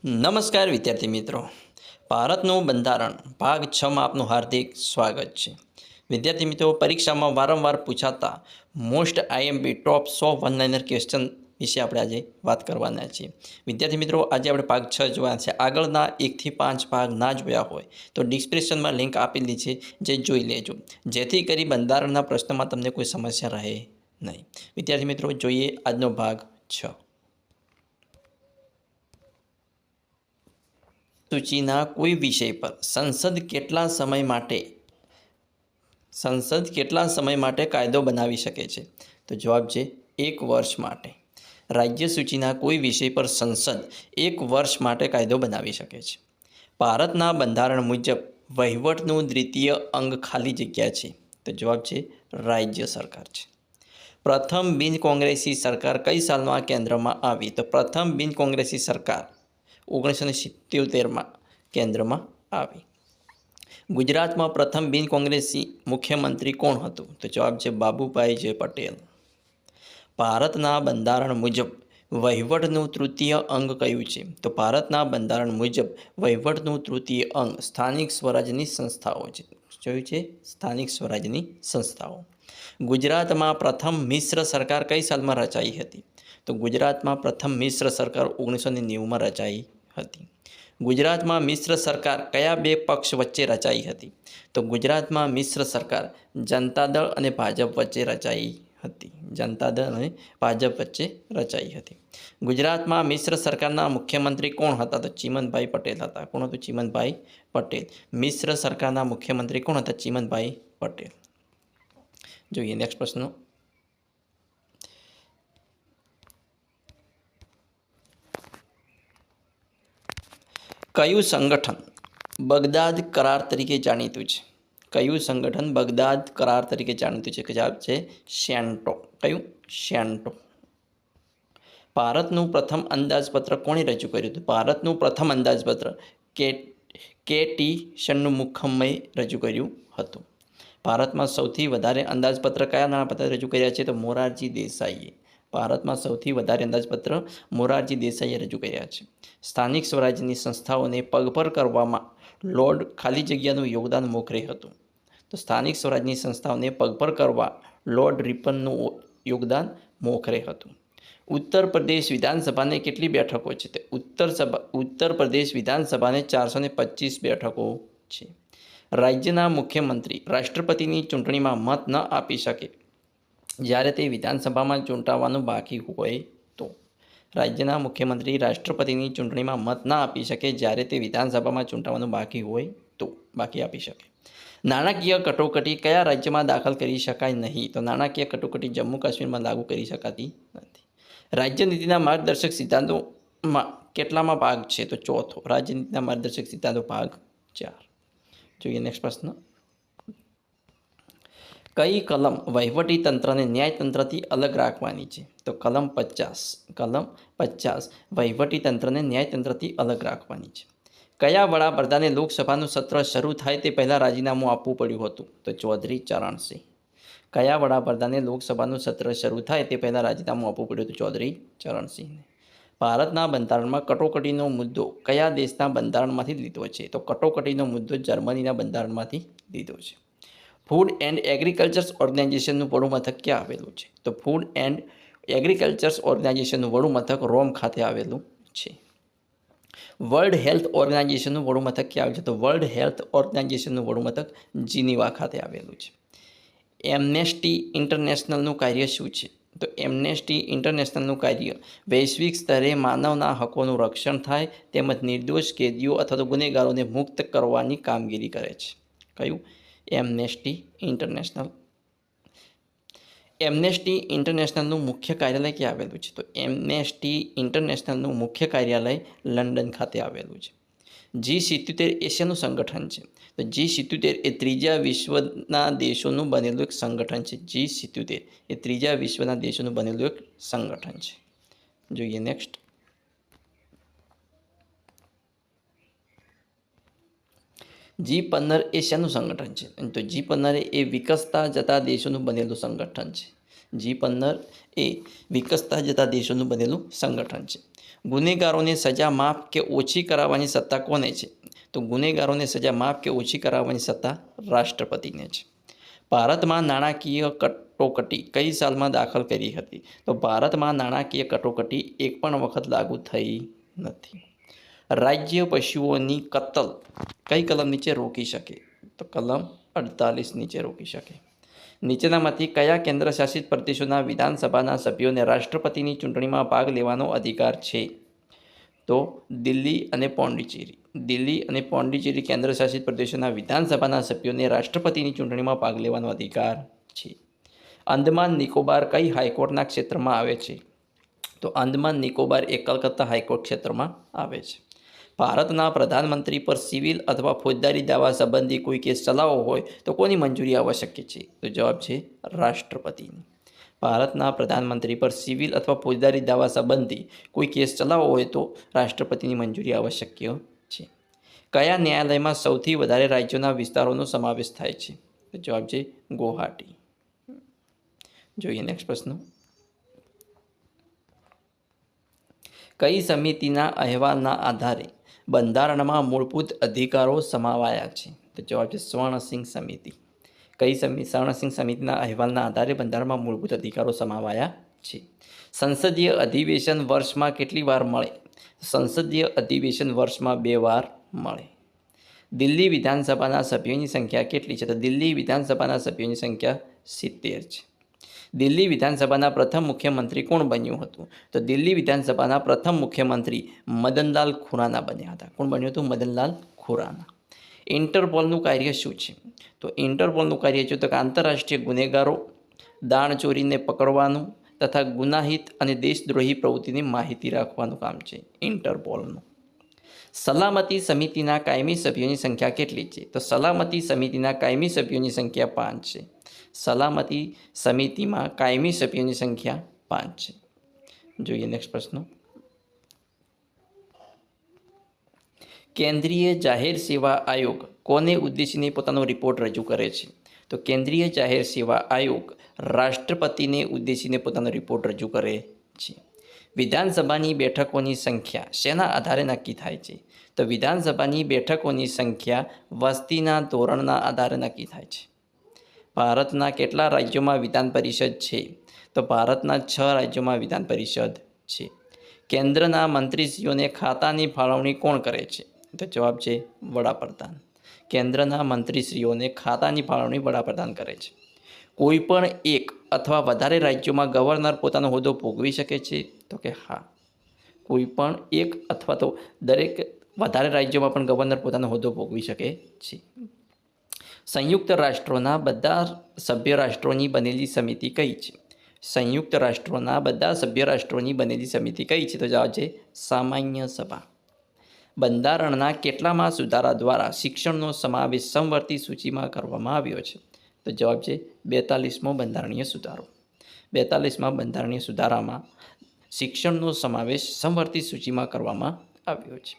નમસ્કાર વિદ્યાર્થી મિત્રો, ભારતનું બંધારણ ભાગ 6માં આપનું હાર્દિક સ્વાગત છે. વિદ્યાર્થી મિત્રો, પરીક્ષામાં વારંવાર પૂછાતા મોસ્ટ આઈએમપી ટોપ 100 વન-લાઇનર ક્વેશ્ચન વિશે આપણે આજે વાત કરવાના છીએ. વિદ્યાર્થી મિત્રો, આજે આપણે ભાગ 6 જોવાના છે. આગળના 1 થી 5 ભાગ ના જોયા હોય તો ડિસ્ક્રિપ્શનમાં લિંક આપેલી છે, જે જોઈ લેજો, જેથી કરી બંધારણના પ્રશ્નમાં તમને કોઈ સમસ્યા રહે નહીં. વિદ્યાર્થી મિત્રો, જોઈએ આજનો ભાગ 6. સૂચિના કોઈ વિષય પર સંસદ કેટલા સમય માટે કાયદો બનાવી શકે છે? તો જવાબ છે 1 વર્ષ માટે. રાજ્ય સૂચિના કોઈ વિષય પર સંસદ 1 વર્ષ માટે કાયદો બનાવી શકે છે. ભારતના બંધારણ મુજબ વહીવટનું દ્વિતીય અંગ ખાલી જગ્યા છે. તો જવાબ છે રાજ્ય સરકાર છે. પ્રથમ બિન કોંગ્રેસી સરકાર કઈ સાલમાં કેન્દ્રમાં આવી? તો પ્રથમ બિન કોંગ્રેસી સરકાર 1977માં કેન્દ્રમાં આવી. ગુજરાતમાં પ્રથમ બિન કોંગ્રેસી મુખ્યમંત્રી કોણ હતું? તો જવાબ છે બાબુભાઈ જે પટેલ. ભારતના બંધારણ મુજબ વહીવટનું તૃતીય અંગ કયું છે? તો ભારતના બંધારણ મુજબ વહીવટનું તૃતીય અંગ સ્થાનિક સ્વરાજની સંસ્થાઓ છે. જોયું છે, સ્થાનિક સ્વરાજની સંસ્થાઓ. ગુજરાતમાં પ્રથમ મિશ્ર સરકાર કઈ સાલમાં રચાઈ હતી? તો ગુજરાતમાં પ્રથમ મિશ્ર સરકાર 1990માં રચાઈ હતી. ગુજરાતમાં મિશ્ર સરકાર કયા બે પક્ષ વચ્ચે રચાઈ હતી? તો ગુજરાતમાં મિશ્ર સરકાર જનતા દળ અને ભાજપ વચ્ચે રચાઈ હતી. જનતા દળ અને ભાજપ વચ્ચે રચાઈ હતી. ગુજરાતમાં મિશ્ર સરકારના મુખ્યમંત્રી કોણ હતા? તો ચીમનભાઈ પટેલ હતા. કોણ હતું? ચીમનભાઈ પટેલ. મિશ્ર સરકારના મુખ્યમંત્રી કોણ હતા? ચીમનભાઈ પટેલ. જોઈએ નેક્સ્ટ પ્રશ્ન. કયું સંગઠન બગદાદ કરાર તરીકે જાણીતું છે? કયું સંગઠન બગદાદ કરાર તરીકે જાણીતું છે? જવાબ છે સેન્ટો. કયું? સેન્ટો. ભારતનું પ્રથમ અંદાજપત્ર કોણે રજૂ કર્યું હતું? ભારતનું પ્રથમ અંદાજપત્ર કે.ટી. ષણમુખમે રજૂ કર્યું હતું. ભારતમાં સૌથી વધારે અંદાજપત્ર કયા નાણાપત્ર રજૂ કર્યા છે? તો મોરારજી દેસાઈએ. ભારતમાં સૌથી વધારે અંદાજપત્ર મોરારજી દેસાઈએ રજૂ કર્યા છે. સ્થાનિક સ્વરાજ્યની સંસ્થાઓને પગભર કરવામાં લોર્ડ ખાલી જગ્યાનું યોગદાન મોખરે હતું. તો સ્થાનિક સ્વરાજ્યની સંસ્થાઓને પગભર કરવા લોર્ડ રિપનનું યોગદાન મોખરે હતું. ઉત્તર પ્રદેશ વિધાનસભાને કેટલી બેઠકો છે? તો ઉત્તર પ્રદેશ વિધાનસભાને 425 બેઠકો છે. રાજ્યના મુખ્યમંત્રી રાષ્ટ્રપતિની ચૂંટણીમાં મત ન આપી શકે જ્યારે તે વિધાનસભામાં ચૂંટાવાનું બાકી હોય તો. રાજ્યના મુખ્યમંત્રી રાષ્ટ્રપતિની ચૂંટણીમાં મત ન આપી શકે જ્યારે તે વિધાનસભામાં ચૂંટાવાનું બાકી હોય તો બાકી આપી શકે. નાણાકીય કટોકટી કયા રાજ્યમાં દાખલ કરી શકાય નહીં? તો નાણાકીય કટોકટી જમ્મુ કાશ્મીરમાં લાગુ કરી શકાતી નથી. રાજ્યનીતિના માર્ગદર્શક સિદ્ધાંતોમાં કેટલામાં ભાગ છે? તો ચોથો. રાજ્યનીતિના માર્ગદર્શક સિદ્ધાંતો ભાગ 4. જોઈએ નેક્સ્ટ પ્રશ્ન. કઈ કલમ વહીવટી તંત્રને ન્યાયતંત્રથી અલગ રાખવાની છે? તો કલમ 50. કલમ 50 વહીવટી તંત્રને ન્યાયતંત્રથી અલગ રાખવાની છે. કયા વડાપ્રધાને લોકસભાનું સત્ર શરૂ થાય તે પહેલાં રાજીનામું આપવું પડ્યું હતું? તો ચૌધરી ચરણસિંહ. કયા વડાપ્રધાને લોકસભાનું સત્ર શરૂ થાય તે પહેલાં રાજીનામું આપવું પડ્યું હતું? ચૌધરી ચરણસિંહને. ભારતના બંધારણમાં કટોકટીનો મુદ્દો કયા દેશના બંધારણમાંથી લીધો છે? તો કટોકટીનો મુદ્દો જર્મનીના બંધારણમાંથી લીધો છે. ફૂડ એન્ડ એગ્રીકલ્ચર્સ ઓર્ગેનાઇઝેશનનું વડું મથક ક્યાં આવેલું છે? તો ફૂડ એન્ડ એગ્રીકલ્ચર્સ ઓર્ગેનાઇઝેશનનું વડું મથક રોમ ખાતે આવેલું છે. વર્લ્ડ હેલ્થ ઓર્ગેનાઇઝેશનનું વડું મથક ક્યાં આવેલું છે? તો વર્લ્ડ હેલ્થ ઓર્ગેનાઇઝેશનનું વડું મથક જીનીવા ખાતે આવેલું છે. એમ્નેસ્ટી ઇન્ટરનેશનલનું કાર્ય શું છે? તો એમ્નેસ્ટી ઇન્ટરનેશનલનું કાર્ય વૈશ્વિક સ્તરે માનવના હકોનું રક્ષણ થાય તેમજ નિર્દોષ કેદીઓ અથવા ગુનેગારોને મુક્ત કરવાની કામગીરી કરે છે. કયું? Amnesty international. એમ્નેસ્ટી ઇન્ટરનેશનલનું મુખ્ય કાર્યાલય ક્યાં આવેલું છે? તો એમ્નેસ્ટી ઇન્ટરનેશનલનું મુખ્ય કાર્યાલય લંડન ખાતે આવેલું છે. G77 એશિયાનું સંગઠન છે. તો G77 એ ત્રીજા વિશ્વના દેશોનું બનેલું એક સંગઠન છે. G77 એ ત્રીજા વિશ્વના દેશોનું બનેલું એક સંગઠન છે. જોઈએ નેક્સ્ટ. G15 એશિયાનું સંગઠન છે. તો G15 એ વિકસતા જતા દેશોનું બનેલું સંગઠન છે. G15 એ વિકસતા જતા દેશોનું બનેલું સંગઠન છે. ગુનેગારોને સજા માફ કે ઓછી કરાવવાની સત્તા કોને છે? તો ગુનેગારોને સજા માફ કે ઓછી કરાવવાની સત્તા રાષ્ટ્રપતિને છે. ભારતમાં નાણાકીય કટોકટી કઈ સાલમાં દાખલ કરી હતી? તો ભારતમાં નાણાકીય કટોકટી એક પણ વખત લાગુ થઈ નથી. રાજ્ય પશુઓની કતલ કઈ કલમ નીચે રોકી શકે? તો કલમ 48 નીચે રોકી શકે. નીચેનામાંથી કયા કેન્દ્રશાસિત પ્રદેશોના વિધાનસભાના સભ્યોને રાષ્ટ્રપતિની ચૂંટણીમાં ભાગ લેવાનો અધિકાર છે? તો દિલ્હી અને પોંડિચેરી. દિલ્હી અને પોંડિચેરી કેન્દ્રશાસિત પ્રદેશોના વિધાનસભાના સભ્યોને રાષ્ટ્રપતિની ચૂંટણીમાં ભાગ લેવાનો અધિકાર છે. અંદમાન નિકોબાર કઈ હાઈકોર્ટના ક્ષેત્રમાં આવે છે? તો અંદમાન નિકોબાર એ કલકત્તા હાઈકોર્ટ ક્ષેત્રમાં આવે છે. ભારતના પ્રધાનમંત્રી પર સિવિલ અથવા ફોજદારી દાવા સંબંધી કોઈ કેસ ચલાવવો હોય તો કોની મંજૂરી આવશ્યક છે? તો જવાબ છે રાષ્ટ્રપતિની. ભારતના પ્રધાનમંત્રી પર સિવિલ અથવા ફોજદારી દાવા સંબંધી કોઈ કેસ ચલાવવો હોય તો રાષ્ટ્રપતિની મંજૂરી આવશ્યક છે. કયા ન્યાયાલયમાં સૌથી વધારે રાજ્યોના વિસ્તારોનો સમાવેશ થાય છે? તો જવાબ છે ગુવાહાટી. જોઈએ નેક્સ્ટ પ્રશ્ન. કઈ સમિતિના અહેવાલના આધારે બંધારણમાં મૂળભૂત અધિકારો સમાવાયા છે? તો જવાબ છે સ્વર્ણસિંહ સમિતિ. કઈ સ્વર્ણસિંહ સમિતિના અહેવાલના આધારે બંધારણમાં મૂળભૂત અધિકારો સમાવાયા છે? સંસદીય અધિવેશન વર્ષમાં કેટલી વાર મળે? સંસદીય અધિવેશન વર્ષમાં 2 વાર મળે. દિલ્હી વિધાનસભાના સભ્યોની સંખ્યા કેટલી છે? તો દિલ્હી વિધાનસભાના સભ્યોની સંખ્યા 70 છે. દિલ્હી વિધાનસભાના પ્રથમ મુખ્યમંત્રી કોણ બન્યું હતું? તો દિલ્હી વિધાનસભાના પ્રથમ મુખ્યમંત્રી મદનલાલ ખુરાના બન્યા હતા. કોણ બન્યું હતું? મદનલાલ ખુરાના. ઇન્ટરપોલનું કાર્ય શું છે? તો ઇન્ટરપોલનું કાર્ય છે તો કે આંતરરાષ્ટ્રીય ગુનેગારો, દાણચોરીને પકડવાનું તથા ગુનાહિત અને દેશદ્રોહી પ્રવૃત્તિની માહિતી રાખવાનું કામ છે ઇન્ટરપોલનું. સલામતી સમિતિના કાયમી સભ્યોની સંખ્યા કેટલી છે? તો સલામતી સમિતિના કાયમી સભ્યોની સંખ્યા 5 છે. સલામતી સમિતિમાં કાયમી સભ્યોની સંખ્યા 5 છે. જોઈએ નેક્સ્ટ પ્રશ્ન. કેન્દ્રીય જાહેર સેવા આયોગ કોને ઉદ્દેશીને પોતાનો રિપોર્ટ રજૂ કરે છે? તો કેન્દ્રીય જાહેર સેવા આયોગ રાષ્ટ્રપતિને ઉદ્દેશીને પોતાનો રિપોર્ટ રજૂ કરે છે. વિધાનસભાની બેઠકોની સંખ્યા શેના આધારે નક્કી થાય છે? તો વિધાનસભાની બેઠકોની સંખ્યા વસ્તીના ધોરણના આધારે નક્કી થાય છે. ભારતના કેટલા રાજ્યોમાં વિધાન પરિષદ છે? તો ભારતના 6 રાજ્યોમાં વિધાન પરિષદ છે. કેન્દ્રના મંત્રીશ્રીઓને ખાતાની ફાળવણી કોણ કરે છે? તો જવાબ છે વડાપ્રધાન. કેન્દ્રના મંત્રીશ્રીઓને ખાતાની ફાળવણી વડાપ્રધાન કરે છે. કોઈ પણ એક અથવા વધારે રાજ્યોમાં ગવર્નર પોતાનો હોદ્દો ભોગવી શકે છે? તો કે હા, કોઈ પણ એક અથવા તો દરેક વધારે રાજ્યોમાં પણ ગવર્નર પોતાનો હોદ્દો ભોગવી શકે છે. સંયુક્ત રાષ્ટ્રોના બધા સભ્ય રાષ્ટ્રોની બનેલી સમિતિ કઈ છે? સંયુક્ત રાષ્ટ્રોના બધા સભ્ય રાષ્ટ્રોની બનેલી સમિતિ કઈ છે? તો જવાબ છે સામાન્ય સભા. બંધારણના કેટલામાં સુધારા દ્વારા શિક્ષણનો સમાવેશ સમવર્તી સૂચિમાં કરવામાં આવ્યો છે? તો જવાબ છે 42મો બંધારણીય સુધારો. 42મા બંધારણીય સુધારામાં શિક્ષણનો સમાવેશ સમવર્તી સૂચિમાં કરવામાં આવ્યો છે.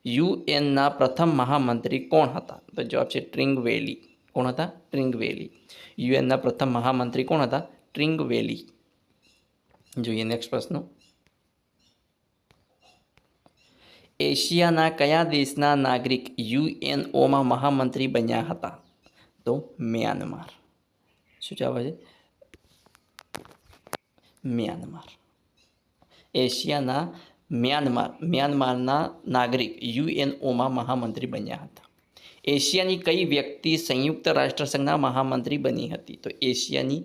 યુએનના પ્રથમ મહામંત્રી કોણ હતા? તો જવાબ છે ટ્રિંગવેલી. કોણ હતા? ટ્રિંગવેલી. યુએનના પ્રથમ મહામંત્રી કોણ હતા? ટ્રિંગવેલી. જોઈએ નેક્સ્ટ પ્રશ્ન. એશિયાના કયા દેશના નાગરિક યુએનઓમાં મહામંત્રી બન્યા હતા? તો મ્યાનમાર. શું જવાબ છે? મ્યાનમાર. એશિયાના મ્યાનમારના નાગરિક યુએનઓમાં મહામંત્રી બન્યા હતા. એશિયાની કઈ વ્યક્તિ સંયુક્ત રાષ્ટ્રસંઘના મહામંત્રી બની હતી? તો એશિયાની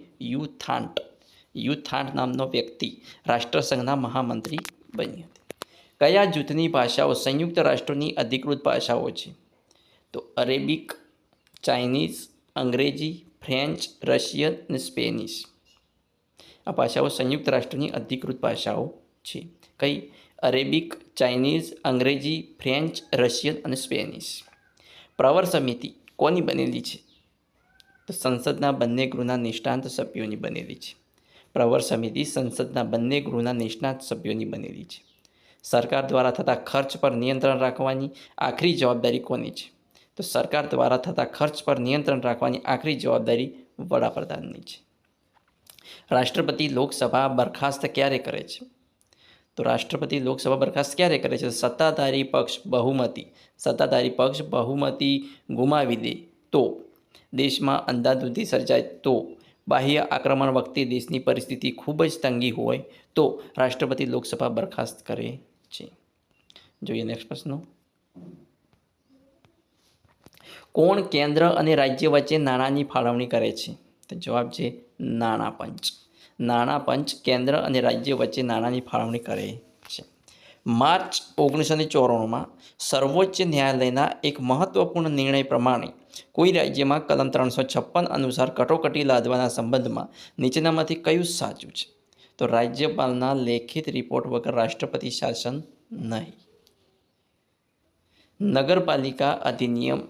યુથાન્ટ નામનો વ્યક્તિ રાષ્ટ્રસંઘના મહામંત્રી બની હતી. કયા જૂથની ભાષાઓ સંયુક્ત રાષ્ટ્રોની અધિકૃત ભાષાઓ છે? તો અરેબિક, ચાઇનીઝ, અંગ્રેજી, ફ્રેન્ચ, રશિયન અને સ્પેનિશ. આ ભાષાઓ સંયુક્ત રાષ્ટ્રની અધિકૃત ભાષાઓ છે. કઈ? અરેબિક, ચાઇનીઝ, અંગ્રેજી, ફ્રેન્ચ, રશિયન અને સ્પેનિશ. પ્રવર સમિતિ કોની બનેલી છે? તો સંસદના બંને ગૃહના નિષ્ણાત સભ્યોની બનેલી છે. પ્રવર સમિતિ સંસદના બંને ગૃહના નિષ્ણાત સભ્યોની બનેલી છે. સરકાર દ્વારા થતા ખર્ચ પર નિયંત્રણ રાખવાની આખરી જવાબદારી કોની છે? તો સરકાર દ્વારા થતા ખર્ચ પર નિયંત્રણ રાખવાની આખરી જવાબદારી વડાપ્રધાનની છે. રાષ્ટ્રપતિ લોકસભા બરખાસ્ત ક્યારે કરે છે? તો તો રાષ્ટ્રપતિ લોકસભા બરખાસ્ત ક્યારે કરે છે? સત્તાધારી પક્ષ બહુમતી ગુમાવી દે તો, દેશમાં અંધાધૂંધી સર્જાય તો, બાહ્ય આક્રમણ વખતે દેશની પરિસ્થિતિ ખૂબ જ તંગી હોય તો રાષ્ટ્રપતિ લોકસભા બરખાસ્ત કરે છે. જોઈએ નેક્સ્ટ પ્રશ્ન. કોણ કેન્દ્ર અને રાજ્ય વચ્ચે નાણાંની ફાળવણી કરે છે? તો જવાબ છે નાણાં પંચ. નાણાં પંચ કેન્દ્ર અને રાજ્ય વચ્ચે નાણાંની ફાળવણી કરે છે. માર્ચ 1994માં સર્વોચ્ચ ન્યાયાલયના એક મહત્વપૂર્ણ નિર્ણય પ્રમાણે કોઈ રાજ્યમાં કલમ 356 અનુસાર કટોકટી લાદવાના સંબંધમાં નીચેનામાંથી કયું સાચું છે? તો રાજ્યપાલના લેખિત રિપોર્ટ વગર રાષ્ટ્રપતિ શાસન નહીં. નગરપાલિકા અધિનિયમ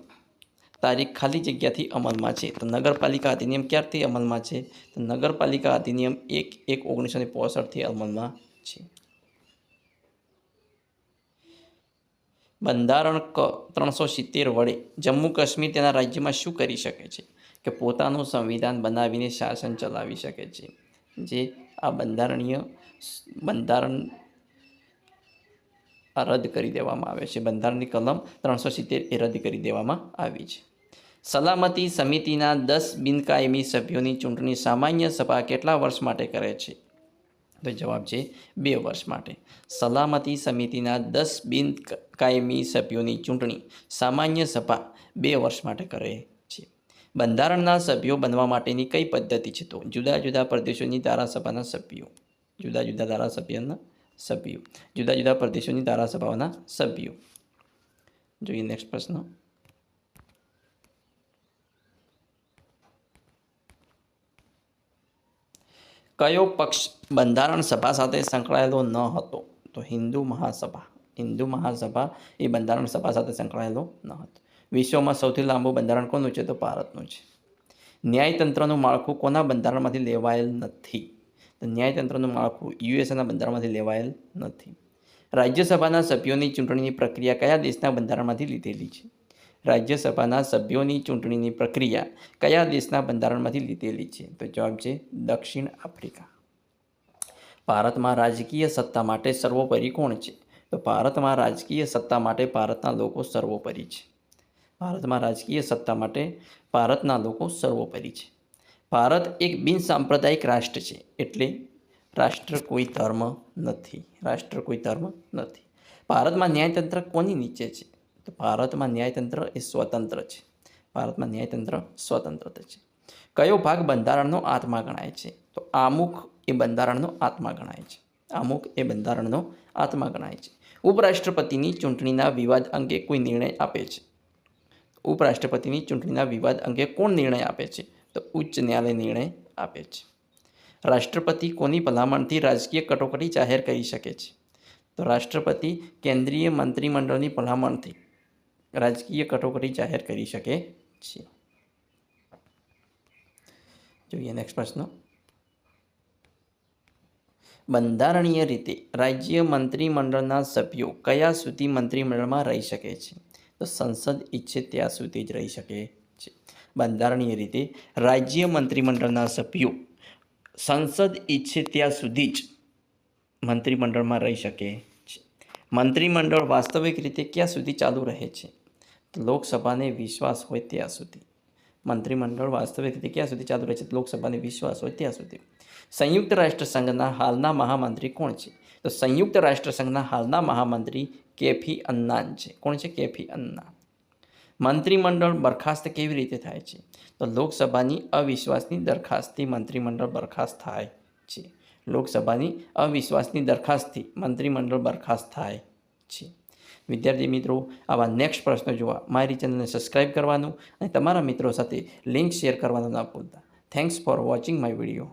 તારીખ ખાલી જગ્યાથી અમલમાં છે. તો નગરપાલિકા અધિનિયમ ક્યારથી અમલમાં છે? તો નગરપાલિકા અધિનિયમ 1/1965થી અમલમાં છે. બંધારણ ક 370 વડે જમ્મુ કાશ્મીર તેના રાજ્યમાં શું કરી શકે છે? કે પોતાનું સંવિધાન બનાવીને શાસન ચલાવી શકે છે. જે આ બંધારણ રદ કરી દેવામાં આવે છે. બંધારણની કલમ 370 એ રદ કરી દેવામાં આવી છે. સલામતી સમિતિના 10 બિનકાયમી સભ્યોની ચૂંટણી સામાન્ય સભા કેટલા વર્ષ માટે કરે છે? તો જવાબ છે 2 વર્ષ માટે. સલામતી સમિતિના 10 બિનકાયમી સભ્યોની ચૂંટણી સામાન્ય સભા 2 વર્ષ માટે કરે છે. બંધારણના સભ્યો બનવા માટેની કઈ પદ્ધતિ છે? તો જુદા જુદા પ્રદેશોની ધારાસભાના સભ્યો. જુદા જુદા પ્રદેશોની ધારાસભાઓના સભ્યો. જોઈએ નેક્સ્ટ પ્રશ્ન. કયો પક્ષ બંધારણ સભા સાથે સંકળાયેલો ન હતો? તો હિન્દુ મહાસભા એ બંધારણ સભા સાથે સંકળાયેલો ન હતો. વિશ્વમાં સૌથી લાંબુ બંધારણ કોનું છે? તો ભારતનું છે. ન્યાયતંત્રનું માળખું કોના બંધારણમાંથી લેવાયેલ નથી? તો ન્યાયતંત્રનું માળખું યુએસએના બંધારણમાંથી લેવાયેલ નથી. રાજ્યસભાના સભ્યોની ચૂંટણીની પ્રક્રિયા કયા દેશના બંધારણમાંથી લીધેલી છે? રાજ્યસભાના સભ્યોની ચૂંટણીની પ્રક્રિયા કયા દેશના બંધારણમાંથી લીધેલી છે? તો જવાબ છે દક્ષિણ આફ્રિકા. ભારતમાં રાજકીય સત્તા માટે સર્વોપરી કોણ છે? તો ભારતમાં રાજકીય સત્તા માટે ભારતના લોકો સર્વોપરી છે. ભારત એક બિનસાંપ્રદાયિક રાષ્ટ્ર છે. એટલે રાષ્ટ્ર કોઈ ધર્મ નથી. ભારતમાં ન્યાયતંત્ર કોની નીચે છે? તો ભારતમાં ન્યાયતંત્ર એ સ્વતંત્ર છે. કયો ભાગ બંધારણનો આત્મા ગણાય છે? તો આમુખ એ બંધારણનો આત્મા ગણાય છે. ઉપરાષ્ટ્રપતિની ચૂંટણીના વિવાદ અંગે કોઈ નિર્ણય આપે છે? ઉપરાષ્ટ્રપતિની ચૂંટણીના વિવાદ અંગે કોણ નિર્ણય આપે છે? તો ઉચ્ચ ન્યાયાલય નિર્ણય આપે છે. રાષ્ટ્રપતિ કોની ભલામણથી રાજકીય કટોકટી જાહેર કરી શકે છે? તો રાષ્ટ્રપતિ કેન્દ્રીય મંત્રીમંડળની ભલામણથી રાજકીય કટોકટી જાહેર કરી શકે છે. જોઈએ નેક્સ્ટ પ્રશ્ન. બંધારણીય રીતે રાજ્ય મંત્રીમંડળના સભ્યો કયા સુધી મંત્રીમંડળમાં રહી શકે છે? તો સંસદ ઈચ્છે ત્યાં સુધી જ રહી શકે છે. બંધારણીય રીતે રાજ્ય મંત્રીમંડળના સભ્યો સંસદ ઈચ્છે ત્યાં સુધી જ મંત્રીમંડળમાં રહી શકે છે. મંત્રીમંડળ વાસ્તવિક રીતે ક્યાં સુધી ચાલુ રહે છે? તો લોકસભાને વિશ્વાસ હોય ત્યાં સુધી. મંત્રીમંડળ વાસ્તવિક રીતે ક્યાં સુધી ચાલુ રહે છે? લોકસભાને વિશ્વાસ હોય ત્યાં સુધી. સંયુક્ત રાષ્ટ્રસંઘના હાલના મહામંત્રી કોણ છે? તો સંયુક્ત રાષ્ટ્રસંઘના હાલના મહામંત્રી કેફી અન્નાન છે. કોણ છે? કેફી અન્નાન. મંત્રીમંડળ બરખાસ્ત કેવી રીતે થાય છે? તો લોકસભાની અવિશ્વાસની દરખાસ્તથી મંત્રીમંડળ બરખાસ્ત થાય છે. મંત્રીમંડળ બરખાસ્ત થાય છે. વિદ્યાર્થી મિત્રો, આવા નેક્સ્ટ પ્રશ્નો જોવા મારી ચેનલને સબસ્ક્રાઈબ કરવાનું અને તમારા મિત્રો સાથે લિંક શેર કરવાનું ના ભૂલતા. Thanks for watching my video.